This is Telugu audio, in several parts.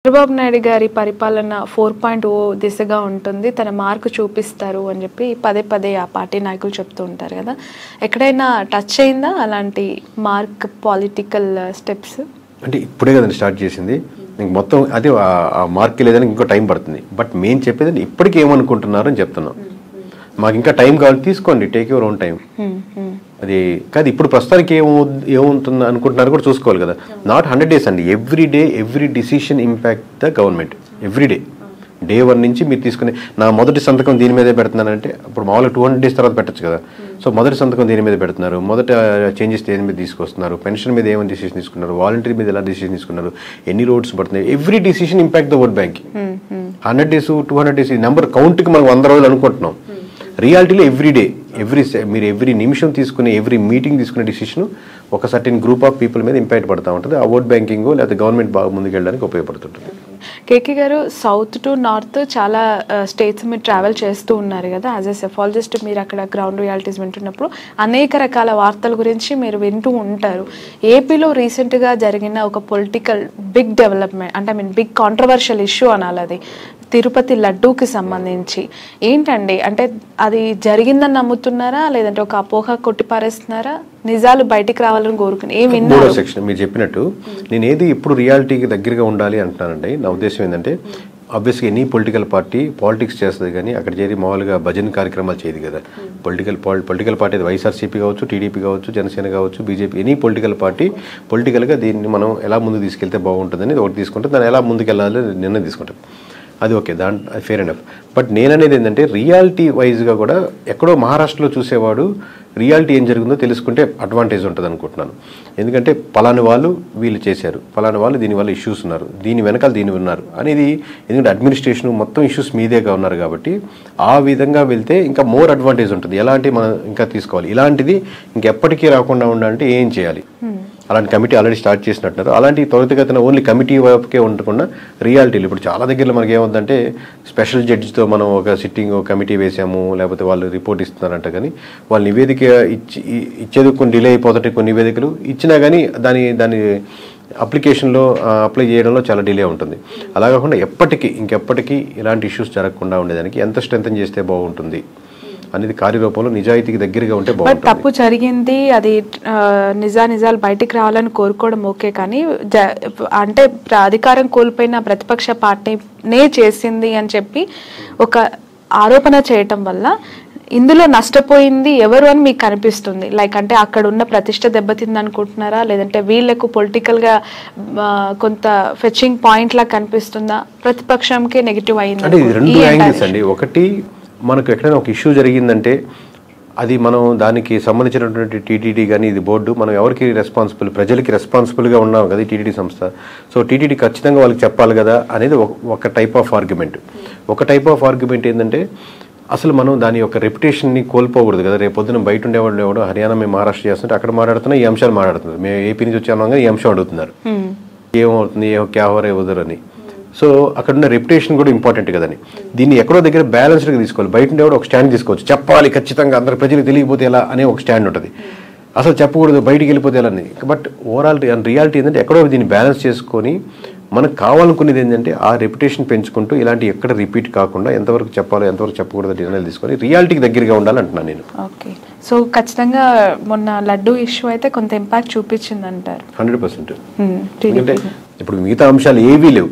చంద్రబాబు నాయుడు గారి పరిపాలన 4.0 దిశగా ఉంటుంది, తన మార్కు చూపిస్తారు అని చెప్పి పదే పదే ఆ పార్టీ నాయకులు చెప్తూ ఉంటారు కదా. ఎక్కడైనా టచ్ అయిందా అలాంటి మార్క్ పొలిటికల్ స్టెప్స్? అంటే ఇప్పుడే కదండి స్టార్ట్ చేసింది, ఇంక మొత్తం అదే ఆ మార్క్ లేదని ఇంకో టైం పడుతుంది. బట్ మేము చెప్పేది ఇప్పటికీ ఏమనుకుంటున్నారు అని చెప్తున్నాం. మాకు ఇంకా టైం కావాలి, తీసుకోండి, టేక్ యువర్ ఓన్ టైం. అది కాదు ఇప్పుడు ప్రస్తుతానికి ఏముంటుంది అనుకుంటున్నారు కూడా చూసుకోవాలి కదా. నాట్ 100 days అండి, every decision impact the government every day 1 నుంచి మీరు తీసుకునే నా మొదటి సంతకం దీని మీదే పెడుతున్నానంటే ఇప్పుడు మామూలుగా 200 days తర్వాత పెట్టచ్చు కదా. సో మొదటి సంతకం దీని మీద పెడుతున్నారు, మొదట చేంజెస్ దేని మీద తీసుకొస్తున్నారు, పెన్షన్ మీద ఏమైనా డిసిషన్ తీసుకున్నారు, వాలంటరీ మీద ఎలా డిసిషన్ తీసుకున్నారు, ఎన్ని రోడ్స్ పడుతున్నాయి, every decision impact the vote bank. 100 days 200 days ఈ నెంబర్ కౌంట్కి మనం 100 రోజులు అనుకుంటున్నాం. రియాలిటీలో మీరు ఎవ్రీ నిమిషం తీసుకునే ఎవ్రీ మీటింగ్ తీసుకునే డిసిషన్ ఒక సర్టెన్ గ్రూప్ ఆఫ్ పీపుల్ మీద ఇంపాక్ట్ పడుతూ ఉంటుంది. ఆ ఓట్ బ్యాంకింగ్ లేదా గవర్నమెంట్ బాగా ముందుకెళ్ళడానికి ఉపయోగపడుతుంటుంది. కేకే గారు, సౌత్ టు నార్త్ చాలా స్టేట్స్ మీరు ట్రావెల్ చేస్తూ ఉన్నారు కదా. యాజ్ ఎ సెఫాలజిస్ట్ మీరు అక్కడ గ్రౌండ్ రియాలిటీస్ వింటున్నప్పుడు అనేక రకాల వార్తల గురించి మీరు వింటూ ఉంటారు. ఏపీలో రీసెంట్గా జరిగిన ఒక పొలిటికల్ బిగ్ డెవలప్మెంట్, అంటే బిగ్ కాంట్రవర్షియల్ ఇష్యూ అనాలి, అది తిరుపతి లడ్డూకి సంబంధించి ఏంటండి? అంటే అది జరిగిందని నమ్ముతున్నారా, లేదంటే ఒక అపోహ కొట్టిపారేస్తున్నారా, నిజాలు బయటికి రావాలని కోరుకుని ఏం విన్నారు? సెక్షన్ మీరు చెప్పినట్టు నేను ఏది ఇప్పుడు రియాలిటీకి దగ్గరగా ఉండాలి అంటున్నానండి. నా ఉద్దేశం ఏంటంటే ఆబ్వియస్గా ఎనీ పొలిటికల్ పార్టీ పాలిటిక్స్ చేస్తుంది, కానీ అక్కడ చేరి మామూలుగా భజన కార్యక్రమాలు చేయదు కదా. పొలిటికల్ పార్టీ వైఎస్ఆర్సీపీ కావచ్చు, టీడీపీ కావచ్చు, జనసేన కావచ్చు, బీజేపీ, ఎనీ పొలిటికల్ పార్టీ పొలిటికల్గా దీన్ని మనం ఎలా ముందుకు తీసుకెళ్తే బాగుంటుందని ఒకటి తీసుకుంటే దాన్ని ఎలా ముందుకెళ్ళాలి నిర్ణయం తీసుకుంటాం. అది ఓకే, అది ఫేర్ ఎనఫ్. బట్ నేననేది ఏంటంటే రియాలిటీ వైజ్గా కూడా ఎక్కడో మహారాష్ట్రలో చూసేవాడు రియాలిటీ ఏం జరుగుతుందో తెలుసుకుంటే అడ్వాంటేజ్ ఉంటుంది అనుకుంటున్నాను. ఎందుకంటే పలాని వాళ్ళు వీళ్ళు చేశారు, పలాని వాళ్ళు దీనివల్ల ఇష్యూస్ ఉన్నారు, దీని వెనకాల దీని ఉన్నారు అనేది. ఎందుకంటే అడ్మినిస్ట్రేషన్ మొత్తం ఇష్యూస్ మీదేగా ఉన్నారు కాబట్టి ఆ విధంగా వెళ్తే ఇంకా మోర్ అడ్వాంటేజ్ ఉంటుంది. ఎలాంటి మనం ఇంకా తీసుకోవాలి, ఇలాంటిది ఇంకెప్పటికీ రాకుండా ఉండాలంటే ఏం చేయాలి. అలాంటి కమిటీ ఆల్రెడీ స్టార్ట్ చేసినట్టున్నారు. అలాంటి త్వరితగతిన ఓన్లీ కమిటీ వైపుకే ఉండకుండా రియాలిటీలు ఇప్పుడు చాలా దగ్గరలో మనకి ఏమవుతుందంటే స్పెషల్ జడ్జితో మనం ఒక సిట్టింగ్ కమిటీ వేసాము, లేకపోతే వాళ్ళు రిపోర్ట్ ఇస్తున్నారంట, కానీ వాళ్ళు నివేదిక ఇచ్చేది కొన్ని డిలే అయిపోతుంటే కొన్ని నివేదికలు ఇచ్చినా కానీ దాని అప్లికేషన్లో అప్లై చేయడంలో చాలా డిలే ఉంటుంది. అలా కాకుండా ఇంకెప్పటికీ ఇలాంటి ఇష్యూస్ జరగకుండా ఉండేదానికి ఎంత స్ట్రెంథన్ చేస్తే బాగుంటుంది అనేది కార్యరూపంలో నిజాయితీకి దగ్గరగా ఉంటే బాగుంటుంది. తప్పు జరిగింది, అది నిజాలు బయటికి రావాలని కోరుకోవడం ఓకే, కానీ అంటే అధికారం కోల్పోయిన ప్రతిపక్ష పార్టీనే చేసింది అని చెప్పి ఒక ఆరోపణ చేయటం వల్ల ఇందులో నష్టపోయింది ఎవరు అని మీకు కనిపిస్తుంది? లైక్ అంటే అక్కడ ఉన్న ప్రతిష్ట దెబ్బతింది అనుకుంటున్నారా, లేదంటే వీళ్ళకు పొలిటికల్గా కొంత ఫెచింగ్ పాయింట్ లా కనిపిస్తుందా, ప్రతిపక్షంకే నెగిటివ్ అయింది? అంటే ఇది రెండు యాంగిల్స్ అండి. ఒకటి, మనకు ఎక్కడైనా ఒక ఇష్యూ జరిగిందంటే అది మనం దానికి సంబంధించినటువంటి టీటీడీ కానీ ఇది బోర్డు మనం ఎవరికి రెస్పాన్సిబుల్, ప్రజలకి రెస్పాన్సిబుల్గా ఉన్నాం కదా టీటీడీ సంస్థ. సో టీటీడీ ఖచ్చితంగా వాళ్ళకి చెప్పాలి కదా అనేది ఒక టైప్ ఆఫ్ ఆర్గ్యుమెంట్. ఒక టైప్ ఆఫ్ ఆర్గ్యుమెంట్ ఏంటంటే అసలు మనం దాని యొక్క రెప్యుటేషన్ని కోల్పోకూడదు కదా. రేపు పొద్దున బయట ఉండేవాళ్ళు ఎవడో హర్యానా మేము మహారాష్ట్ర చేస్తుంటే అక్కడ మాట్లాడుతున్నా ఈ అంశాలు మాట్లాడుతున్నారు, మేము ఏపీ నుంచి వచ్చాము ఈ అంశం అడుగుతున్నారు, ఏమవుతుంది క్యావరే వదరని. సో అక్కడ ఉన్న రెప్యుటేషన్ కూడా ఇంపార్టెంట్ కదని దీన్ని ఎక్కడో దగ్గర బ్యాలెన్స్డ్గా తీసుకోవాలి. బయట ఉండే ఒక స్టాండ్ తీసుకోవచ్చు, చెప్పాలి ఖచ్చితంగా అందరు ప్రజలకు తెలియకపోతే ఎలా అనే ఒక స్టాండ్ ఉంటుంది, అసలు చెప్పకూడదు బయటికి వెళ్ళిపోతే ఎలా అని. బట్ ఓవరాల్ రియాలిటీ ఏంటంటే ఎక్కడో దీన్ని బ్యాలెన్స్ చేసుకొని మనకు కావాలనుకునేది ఏంటంటే ఆ రెప్యుటేషన్ పెంచుకుంటూ ఇలాంటి ఎక్కడ రిపీట్ కాకుండా ఎంతవరకు చెప్పాలో ఎంతవరకు చెప్పకూడదు నిర్ణయాలు తీసుకొని రియాలిటీకి దగ్గరగా ఉండాలంటున్నాను నేను. ఓకే, సో ఖచ్చితంగా మొన్న లడ్డూ ఇష్యూ అయితే కొంత ఇంపాక్ట్ చూపించింది అంటారు? 100%. ఎందుకంటే ఇప్పుడు మిగతా అంశాలు ఏవీ లేవు,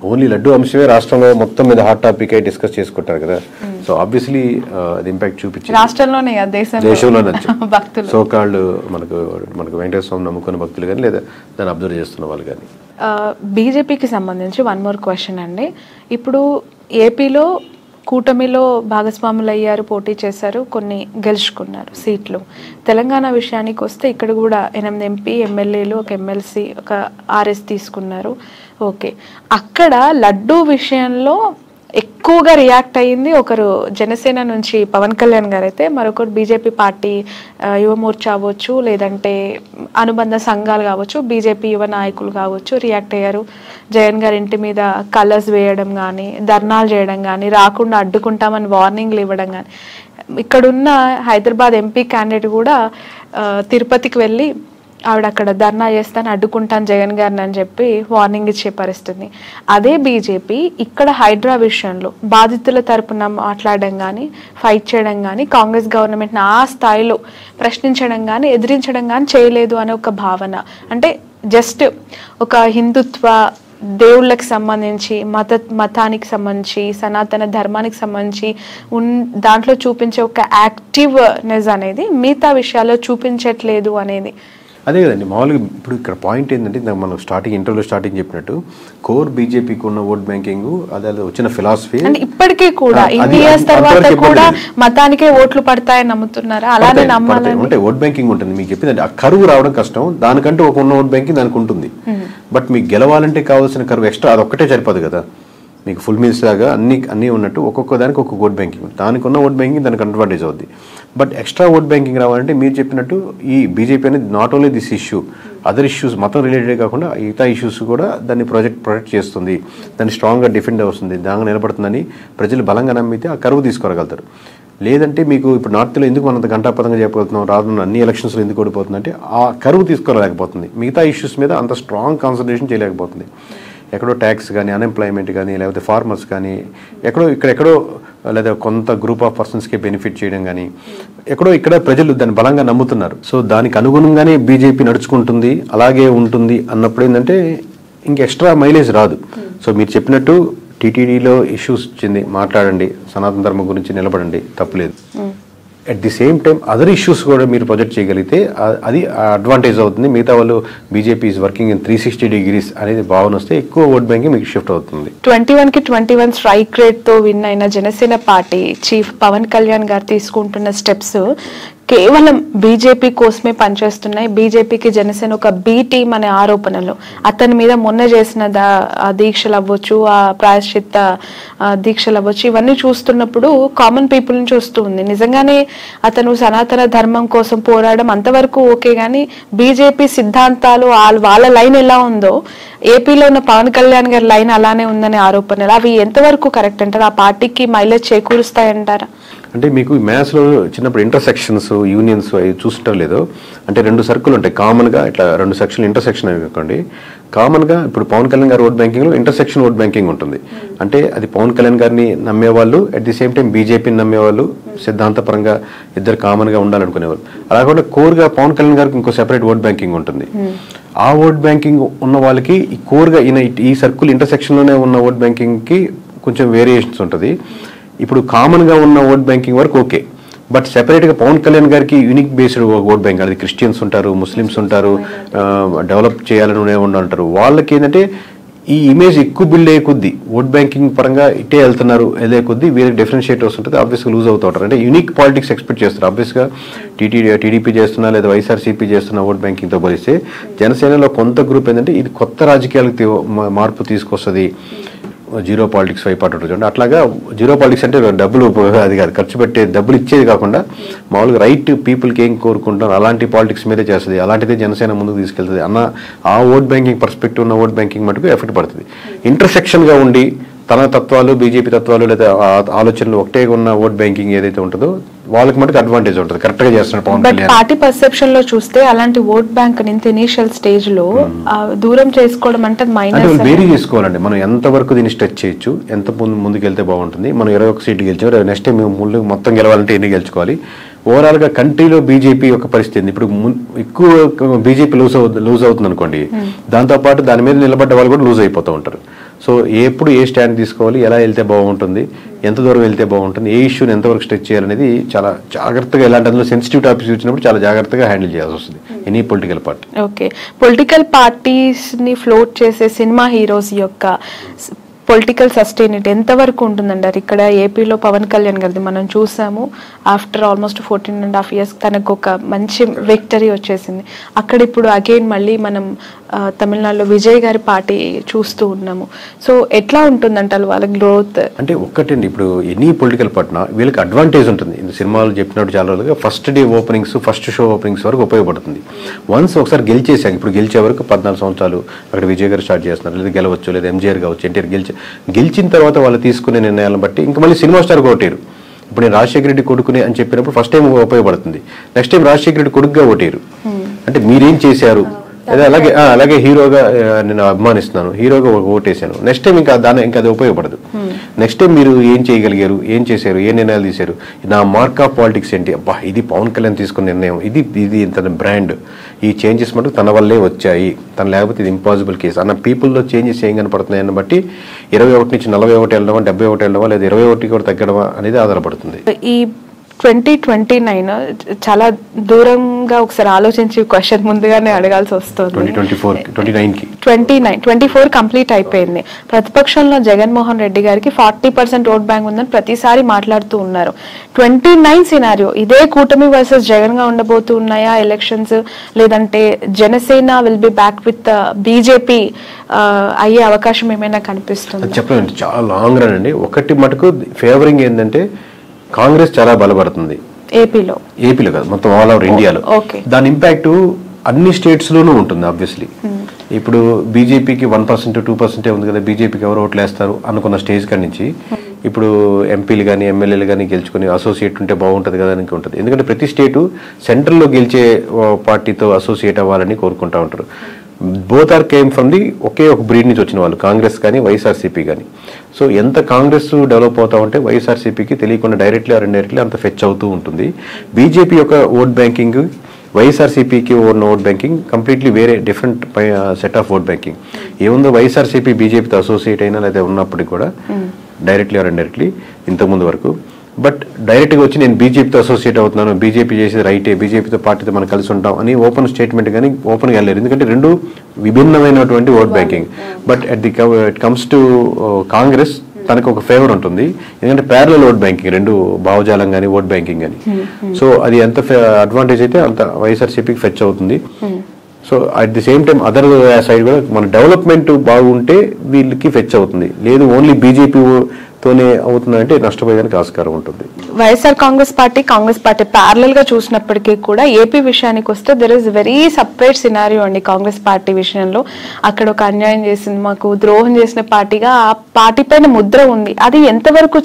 ఓన్లీ లడ్డు అంశమే రాష్ట్రంలో మొత్తం మీద హాట్ టాపిక్ అయి డిస్కస్ చేసుకుంటారు కదా. సో ఆబ్వియస్లీ అది ఇంపాక్ట్ చూపించింది రాష్ట్రంలోనే, దేశంలోనే. సో కాళ్ళు మనకు వెంకటేశ్వర స్వామి నమ్ముకున్న భక్తులు కానీ లేదా దాన్ని అబ్జర్వ్ చేస్తున్న వాళ్ళు కానీ. బీజేపీకి సంబంధించి 1 more క్వశ్చన్ అండి. ఇప్పుడు ఏపీలో కూటమిలో భాగస్వాములు అయ్యారు, పోటీ చేశారు, కొన్ని గెలుచుకున్నారు సీట్లు. తెలంగాణ విషయానికి వస్తే ఇక్కడ కూడా 8 ఎంపీ ఎమ్మెల్యేలు, ఒక ఎమ్మెల్సీ, ఒక ఆర్ఎస్ తీసుకున్నారు. ఓకే, అక్కడ లడ్డూ విషయంలో ఎక్కువగా రియాక్ట్ అయ్యింది ఒకరు జనసేన నుంచి పవన్ కళ్యాణ్ గారు అయితే, మరొకరు బీజేపీ పార్టీ యువమోర్చా అవ్వచ్చు, లేదంటే అనుబంధ సంఘాలు కావచ్చు, బీజేపీ యువ నాయకులు కావచ్చు రియాక్ట్ అయ్యారు. జగన్ గారి ఇంటి మీద కలర్స్ వేయడం కానీ, ధర్నాలు చేయడం కానీ, రాకుండా అడ్డుకుంటామని వార్నింగ్లు ఇవ్వడం కానీ. ఇక్కడున్న హైదరాబాద్ ఎంపీ క్యాండిడేట్ కూడా తిరుపతికి వెళ్ళి ఆవిడ అక్కడ ధర్నా చేస్తాను, అడ్డుకుంటాను జగన్ గారిని అని చెప్పి వార్నింగ్ ఇచ్చే పరిస్థితి. అదే బీజేపీ ఇక్కడ హైడ్రా విషయంలో బాధితుల తరపున మాట్లాడడం కానీ, ఫైట్ చేయడం కానీ, కాంగ్రెస్ గవర్నమెంట్ని ఆ స్థాయిలో ప్రశ్నించడం కానీ, ఎదిరించడం కానీ చేయలేదు అనే ఒక భావన. అంటే జస్ట్ ఒక హిందుత్వ దేవుళ్ళకి సంబంధించి మతానికి సంబంధించి సనాతన ధర్మానికి సంబంధించి దాంట్లో చూపించే ఒక యాక్టివ్నెస్ అనేది మిగతా విషయాల్లో చూపించట్లేదు అనేది. అదే కదండి మామూలుగా ఇప్పుడు ఇక్కడ పాయింట్ ఏంటంటే మనం ఇంటర్వ్యూలో స్టార్టింగ్ చెప్పినట్టు కోర్ బీజేపీకి ఉన్న ఓట్ బ్యాంకింగ్ అదే వచ్చిన ఫిలాసఫీ ఇప్పటికీ కూడా ఇన్ని ఇయర్స్ తర్వాత కూడా మతానికే ఓట్లు పడతాయని నమ్ముతున్నారా? అలానే నమ్మాలని అంటే ఓట్ బ్యాంకింగ్ ఉంటుంది. మీకు చెప్పిందంటే ఆ కరువు రావడం కష్టం, దానికంటే ఒక ఉన్న ఓట్ బ్యాంకింగ్ దానికి ఉంటుంది. బట్ మీకు గెలవాలంటే కావాల్సిన కరువు ఎక్స్ట్రా అదొక్కటే సరిపోదు కదా. మీకు ఫుల్ మీల్స్ లాగా అన్నీ ఉన్నట్టు ఒక్కొక్క దానికి ఒక్కొక్క ఓట్ బ్యాంకింగ్, దానికి ఉన్న ఓట్ బ్యాంకింగ్ దానికి అడ్వాంటేజ్ అవుద్ది. బట్ ఎక్స్ట్రా ఓట్ బ్యాంకింగ్ రావాలంటే మీరు చెప్పినట్టు ఈ బీజేపీ అనేది not only this issue, other issues మతం రిలేటెడ్ కాకుండా మిగతా ఇష్యూస్ కూడా దాన్ని ప్రొటెక్ట్ చేస్తుంది, దాన్ని స్ట్రాంగ్గా డిఫెండ్ అవుతుంది, దానిగా నిలబడుతుందని ప్రజలు బలంగా నమ్మితే ఆ కరువు తీసుకురాగలుగుతారు. లేదంటే మీకు ఇప్పుడు నార్త్లో ఎందుకు మనంత గంటాపదంగా చెప్పగలుగుతున్నాం, రానున్న అన్ని ఎలక్షన్స్లో ఎందుకు ఓడిపోతుందంటే ఆ కరువు తీసుకోలేకపోతుంది, మిగతా ఇష్యూస్ మీద అంత స్ట్రాంగ్ కాన్సన్ట్రేషన్ చేయలేకపోతుంది. ఎక్కడో ట్యాక్స్ కానీ, అన్ఎంప్లాయ్మెంట్ కానీ, లేకపోతే ఫార్మర్స్ కానీ, ఎక్కడో లేదా కొంత గ్రూప్ ఆఫ్ పర్సన్స్కి బెనిఫిట్ చేయడం కానీ, ఇక్కడ ప్రజలు దాన్ని బలంగా నమ్ముతున్నారు. సో దానికి అనుగుణంగానే బీజేపీ నడుచుకుంటుంది, అలాగే ఉంటుంది అన్నప్పుడు ఏంటంటే ఇంక ఎక్స్ట్రా మైలేజ్ రాదు. సో మీరు చెప్పినట్టు టీటీడీలో ఇష్యూస్ వచ్చింది, మాట్లాడండి, సనాతన ధర్మం గురించి నిలబడండి, తప్పులేదు. At the same time other issues కూడా మీరు ప్రొజెక్ట్ చేయగలిగితే అది అడ్వాంటేజ్ అవుతుంది. మిగతా వాళ్ళు BJP is working in 360 degrees అనేది భావన వస్తే ఎక్కువ ఓట్ బ్యాంకింగ్ మీకు షిఫ్ట్ అవుతుంది. 21 స్ట్రైక్ రేట్ తో విన్ అయిన జనసేన పార్టీ చీఫ్ పవన్ కళ్యాణ్ గారు తీసుకుంటున్న స్టెప్స్ కేవలం బీజేపీ కోసమే పనిచేస్తున్నాయి. బీజేపీకి జనసేన ఒక బి టీం అనే ఆరోపణలు, అతని మీద మొన్న చేసిన దీక్షలు అవ్వచ్చు, ఆ ప్రాయశ్చిత్త దీక్షలు అవ్వచ్చు, ఇవన్నీ చూస్తున్నప్పుడు కామన్ పీపుల్ నుంచి వస్తూ ఉంది. నిజంగానే అతను సనాతన ధర్మం కోసం పోరాడడం అంతవరకు ఓకే, కానీ బీజేపీ సిద్ధాంతాలు వాళ్ళ లైన్ ఎలా ఉందో ఏపీలో ఉన్న పవన్ కళ్యాణ్ గారి లైన్ అలానే ఉందనే ఆరోపణలు, అవి ఎంతవరకు కరెక్ట్ అంటారు? ఆ పార్టీకి మైలేజ్ చేకూరుస్తాయంటారా? అంటే మీకు మ్యాథ్స్లో చిన్నప్పుడు ఇంటర్సెక్షన్స్, యూనియన్స్ అవి చూస్తుంటారు లేదో, అంటే 2 సర్కిల్ ఉంటాయి కామన్గా, ఇట్లా 2 సెక్షన్లు ఇంటర్సెక్షన్ అనుకోండి. కామన్గా ఇప్పుడు పవన్ కళ్యాణ్ గారి ఓట్ బ్యాంకింగ్లో ఇంటర్సెక్షన్ ఓట్ బ్యాంకింగ్ ఉంటుంది. అంటే అది పవన్ కళ్యాణ్ గారిని నమ్మేవాళ్ళు, అట్ ది సేమ్ టైం బీజేపీని నమ్మేవాళ్ళు, సిద్ధాంతపరంగా ఇద్దరు కామన్గా ఉండాలనుకునేవాళ్ళు. అలాగే కోర్గా పవన్ కళ్యాణ్ గారికి ఇంకో సెపరేట్ ఓట్ బ్యాంకింగ్ ఉంటుంది. ఆ ఓట్ బ్యాంకింగ్ ఉన్న వాళ్ళకి ఈ కోర్గా ఈ సర్కిల్ ఇంటర్సెక్షన్లోనే ఉన్న ఓట్ బ్యాంకింగ్కి కొంచెం వేరియేషన్స్ ఉంటుంది. ఇప్పుడు కామన్గా ఉన్న ఓట్ బ్యాంకింగ్ వరకు ఓకే, బట్ సెపరేట్గా పవన్ కళ్యాణ్ గారికి యూనిక్ బేస్డ్ ఓట్ బ్యాంక్, అది క్రిస్టియన్స్ ఉంటారు, ముస్లిమ్స్ ఉంటారు, డెవలప్ చేయాలని ఉంటారు. వాళ్ళకి ఏంటంటే ఈ ఇమేజ్ ఎక్కువ బిల్డ్ అయ్యే కొద్దీ ఓట్ బ్యాంకింగ్ పరంగా ఇట్టే వెళ్తున్నారు వెళ్ళే కొద్దీ వీరికి డిఫరెన్షియేట్ వస్తుంటుంది, ఆబ్వియస్గా లూజ్ అవుతూ ఉంటారు. అంటే యూనిక్ పాలిటిక్స్ ఎక్స్పెక్ట్ చేస్తారు. ఆబ్వియస్గా టీడీపీ చేస్తున్నా లేదా వైఎస్ఆర్సీపీ చేస్తున్న ఓట్ బ్యాంకింగ్తో పోలిస్తే జనసేనలో కొంత గ్రూప్ ఏంటంటే ఇది కొత్త రాజకీయాలకు మార్పు తీసుకొస్తుంది, జీరో పాలిటిక్స్ వైపాటు చూడండి. అట్లాగా జీరో పాలిటిక్స్ అంటే డబ్బులు అది కాదు, ఖర్చు పెట్టే డబ్బులు ఇచ్చేది కాకుండా మామూలుగా రైట్ పీపుల్కి ఏం కోరుకుంటారు అలాంటి పాలిటిక్స్ మీదే చేస్తుంది, అలాంటిదే జనసేన ముందుకు తీసుకెళ్తుంది అన్న ఆ ఓట్ బ్యాంకింగ్ పర్స్పెక్టివ్ ఉన్న ఓట్ బ్యాంకింగ్ మటుకు ఎఫెక్ట్ పడుతుంది. ఇంటర్సెక్షన్గా ఉండి తన తత్వాలు, బీజేపీ తత్వాలు లేదా ఆలోచనలు ఒకటే ఉన్న ఓట్ బ్యాంకింగ్ ఏదైతే ఉంటుందో వాళ్ళకి మటుకు అడ్వాంటేజ్ ఉంటుంది, కరెక్ట్ గా చేస్తున్నారు పవన్ కళ్యాణ్. పార్టీ పర్సెప్షన్ లో చూస్తే అలాంటి ఓట్ బ్యాంక్ ఇంత ఇనిషియల్ స్టేజ్ లో దూరం చేసుకోవడం అంటే వేరీ చేసుకోవాలండి. మనం ఎంత వరకు దీన్ని స్ట్రెచ్ చేయొచ్చు, ఎంత ముందుకు వెళ్తే బాగుంటుంది. మనం 21 సీట్లు గెలిచాం, నెక్స్ట్ టైం ముందు మొత్తం గెలవాలంటే ఎన్ని గెలుచుకోవాలి. ఓవరాల్ గా కంట్రీలో బీజేపీ యొక్క పరిస్థితి ఇప్పుడు ఎక్కువ బీజేపీ లూజ్ అవుతుంది అనుకోండి, దాంతోపాటు దాని మీద నిలబడ్డ వాళ్ళు కూడా లూజ్ అయిపోతూ ఉంటారు. సో ఎప్పుడు ఏ స్టాండ్ తీసుకోవాలి, ఎలా వెళ్తే బాగుంటుంది, ఎంత దూరం వెళ్తే బాగుంటుంది, ఏ ఇష్యూని ఎంతవరకు స్ట్రెచ్ చేయాలనేది చాలా జాగ్రత్తగా, ఎలాంటి అందులో సెన్సిటివ్ టాపిక్స్ వచ్చినప్పుడు చాలా జాగ్రత్తగా హ్యాండిల్ చేయాల్సి వస్తుంది any political party. Okay, political parties ని ఫ్లోట్ చేసే సినిమా హీరోస్ యొక్క పొలిటికల్ సస్టైనిటీ ఎంతవరకు ఉంటుందంటారు? ఇక్కడ ఏపీలో పవన్ కళ్యాణ్ గారిది మనం చూసాము, ఆఫ్టర్ ఆల్మోస్ట్ 14.5 years తనకు ఒక మంచి విక్టరీ వచ్చేసింది. అక్కడ ఇప్పుడు అగైన్ మళ్ళీ మనం తమిళనాడులో విజయ్ గారి పార్టీ చూస్తూ ఉన్నాము. సో ఎట్లా ఉంటుందంటారు వాళ్ళ గ్రోత్? అంటే ఒక్కటండి, ఇప్పుడు ఎనీ పొలిటికల్ పార్టీ వీళ్ళకి అడ్వాంటేజ్ ఉంటుంది. ఇంత సినిమాలు చెప్పినట్టు చాలా రోజులుగా first day openings, first show openings వరకు ఉపయోగపడుతుంది. వన్స్ ఒకసారి గెలిచేసాక, ఇప్పుడు గెలిచే వరకు 14 సంవత్సరాలు అక్కడ విజయ్ గారు స్టార్ట్ చేస్తున్నారు, లేదా గెలవచ్చు, లేదా ఎంజీఆర్ కావచ్చు, ఎన్టీఆర్ గెలిచిన తర్వాత వాళ్ళు తీసుకునే నిర్ణయాలను బట్టి ఇంకా మళ్ళీ సినిమా స్టార్ ఓటేరు. ఇప్పుడు నేను రాజశేఖర రెడ్డి కొడుకునే అని చెప్పినప్పుడు ఫస్ట్ టైం ఉపయోగపడుతుంది, నెక్స్ట్ టైం రాజశేఖర రెడ్డి కొడుకుగా ఓటేరు. అంటే మీరేం చేశారు, అలాగే అలాగే హీరోగా నేను అభిమానిస్తున్నాను, హీరోగా ఒక ఓటేసాను, నెక్స్ట్ టైం ఇంకా అది ఉపయోగపడదు. నెక్స్ట్ టైం మీరు ఏం చేయగలిగారు, ఏం చేశారు, ఏ నిర్ణయాలు తీశారు, నా మార్క్ ఆఫ్ పాలిటిక్స్ ఏంటి, అబ్బా ఇది పవన్ కళ్యాణ్ తీసుకున్న నిర్ణయం, ఇది తన బ్రాండ్, ఈ చేంజెస్ మటుకు తన వల్లే వచ్చాయి, తను లేకపోతే ఇది ఇంపాసిబుల్ కేసు అన్న పీపుల్లో చేంజెస్ ఏం కనపడుతున్నాయని బట్టి 21 నుంచి 41 వెళ్ళడమా, 71 వెళ్ళడమా, లేదా 21 కూడా తగ్గడమా అనేది ఆధారపడుతుంది. ఈ 2029 చాలా దూరంగా ఒకసారి ఆలోచించి క్వశ్చన్ ముందుగానే అడగాల్సి వస్తుంది. 24 కంప్లీట్ అయిపోయింది. ప్రతిపక్షంలో జగన్మోహన్ రెడ్డి గారికి 40% ఓట్ బ్యాంక్ ఉందని ప్రతిసారి మాట్లాడుతూ ఉన్నారు. 29 సినారియో ఇదే కూటమి వర్సెస్ జగన్ గా ఉండబోతూ ఉన్నాయా ఎలక్షన్స్, లేదంటే Janasena will be back with BJP అయ్యే అవకాశం ఏమైనా కనిపిస్తుంది? చెప్పండి, చాలా లాంగ్ రన్ అండి. ఒకటి మటుకు ఫేవరింగ్ ఏంటంటే కాంగ్రెస్ చాలా బలపడుతుంది ఏపీలో కాదు, మొత్తం ఆల్ ఓవర్ ఇండియాలో. దాని ఇంపాక్ట్ అన్ని స్టేట్స్ లోనూ ఉంటుంది. ఆబ్వియస్లీ ఇప్పుడు బీజేపీకి 1% 2% ఉంది కదా, బీజేపీకి ఎవరు ఓట్లు వేస్తారు అనుకున్న స్టేజ్ కాడి నుంచి ఇప్పుడు ఎంపీలు కానీ ఎమ్మెల్యేలు కానీ గెలుచుకుని అసోసియేట్ ఉంటే బాగుంటుంది కదా అని ఉంటుంది. ఎందుకంటే ప్రతి స్టేటు సెంట్రల్లో గెలిచే పార్టీతో అసోసియేట్ అవ్వాలని కోరుకుంటా ఉంటారు. Both are came from the ఒకే ఒక బ్రీడ్ నుంచి వచ్చిన వాళ్ళు, కాంగ్రెస్ కానీ వైఎస్ఆర్సీపీ కానీ. సో ఎంత కాంగ్రెస్ డెవలప్ అవుతా ఉంటే వైఎస్ఆర్సీపీకి తెలియకుండా డైరెక్ట్లీ ఆర్ ఇండైరెక్ట్లీ అంత ఫెచ్ అవుతూ ఉంటుంది. బీజేపీ యొక్క ఓట్ బ్యాంకింగ్, వైఎస్ఆర్సీపీకి ఉన్న ఓట్ బ్యాంకింగ్ కంప్లీట్లీ వేరే different set of vote banking. ఏముందో వైఎస్ఆర్సీపీ బీజేపీతో అసోసియేట్ అయినా లేదా ఉన్నప్పటికీ కూడా డైరెక్ట్లీ ఆర్ ఇండైరెక్ట్లీ ఇంతకుముందు వరకు, బట్ డైరెక్ట్గా వచ్చి నేను బీజేపీతో అసోసియేట్ అవుతున్నాను, బీజేపీ చేసేది రైటే, బీజేపీతో పార్టీతో మనం కలిసి ఉంటాం అని ఓపెన్ స్టేట్మెంట్ కానీ ఓపెన్గా వెళ్ళారు. ఎందుకంటే రెండు విభిన్నమైనటువంటి vote banking. But it comes to Congress తనకు ఒక ఫేవర్ ఉంటుంది, ఎందుకంటే ప్యారలల్ ఓట్ బ్యాంకింగ్, రెండు భావజాలం కానీ ఓట్ బ్యాంకింగ్ కానీ. సో అది ఎంత అడ్వాంటేజ్ అయితే అంత వైఎస్ఆర్సీపీకి ఫెచ్ అవుతుంది. So at the same time other side కూడా మన డెవలప్మెంట్ బాగుంటే వీళ్ళకి ఫెచ్ అవుతుంది. లేదు ఓన్లీ బీజేపీ తోనే అవుతుందంటే నష్టపోయేదానికి ఆస్కారం ఉంటుంది. వైఎస్ఆర్ కాంగ్రెస్ పార్టీ ప్యారలల్ గా చూసినప్పటికీ కూడా ఏపీ విషయానికి వస్తే there is very separate scenario అండి. కాంగ్రెస్ పార్టీ విషయంలో అక్కడ ఒక అన్యాయం చేసింది, మాకు ద్రోహం చేసిన పార్టీగా ఆ పార్టీ పైన ముద్ర ఉంది. అది ఎంతవరకు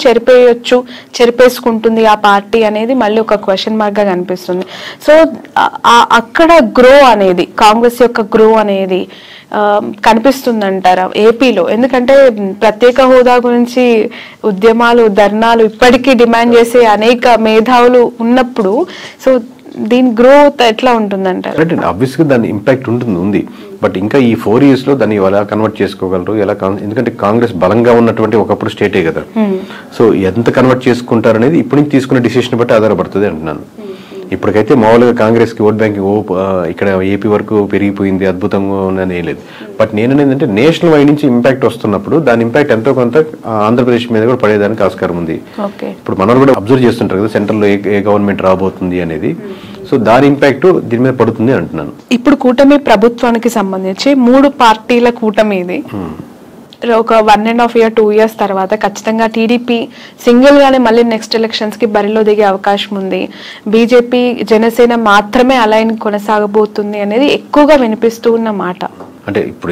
చెరిపేసుకుంటుంది ఆ పార్టీ అనేది మళ్ళీ ఒక క్వశ్చన్ మార్క్ గా కనిపిస్తుంది. సో అక్కడ గ్రో అనేది, కాంగ్రెస్ యొక్క గ్రో అనేది కనిపిస్తుందంటారా ఏపీలో? ఎందుకంటే ప్రత్యేక హోదా గురించి ఉద్యమాలు, ధర్నాలు ఇప్పటికీ డిమాండ్ చేసే అనేక మేధావులు ఉన్నప్పుడు సో దీని గ్రోత్ ఎట్లా ఉంటుందంటారు? ఆబ్వియస్ గా దాని ఇంపాక్ట్ ఉంది. బట్ ఇంకా ఈ 4 years లో దాన్ని ఎలా కన్వర్ట్ చేసుకోగలరు, ఎందుకంటే కాంగ్రెస్ బలంగా ఉన్నటువంటి ఒకప్పుడు స్టేటే కదా. సో ఎంత కన్వర్ట్ చేసుకుంటారు అనేది ఇప్పుడు నుంచి తీసుకునే డిసిషన్ బట్టి ఆధారపడుతుంది అంటున్నాను. ఇప్పటికైతే మామూలుగా కాంగ్రెస్ కి ఓట్ బ్యాంకింగ్ ఇక్కడ ఏపీ వరకు పెరిగిపోయింది, అద్భుతంగా ఉందని ఏం లేదు. బట్ నేనేంటంటే నేషనల్ వైడ్ నుంచి ఇంపాక్ట్ వస్తున్నప్పుడు దాని ఇంపాక్ట్ ఎంతో కొంత ఆంధ్రప్రదేశ్ మీద కూడా పడేదానికి ఆస్కారం ఉంది. ఇప్పుడు మనం కూడా అబ్జర్వ్ చేస్తుంటారు కదా సెంట్రల్ లో ఏ గవర్నమెంట్ రాబోతుంది అనేది. సో దాని ఇంపాక్ట్ దీని మీద పడుతుంది అంటున్నాను. ఇప్పుడు కూటమి ప్రభుత్వానికి సంబంధించి 3 పార్టీల కూటమి ఇది. ఒక 1.5 year 2 years తర్వాత ఖచ్చితంగా టీడీపీ సింగిల్ గానే మళ్ళీ నెక్స్ట్ ఎలక్షన్స్ కి బరిలో దిగే అవకాశం ఉంది. బీజేపీ జనసేన మాత్రమే అలైన్ కొనసాగబోతుంది అనేది ఎక్కువగా వినిపిస్తూ ఉన్న మాట. అంటే ఇప్పుడు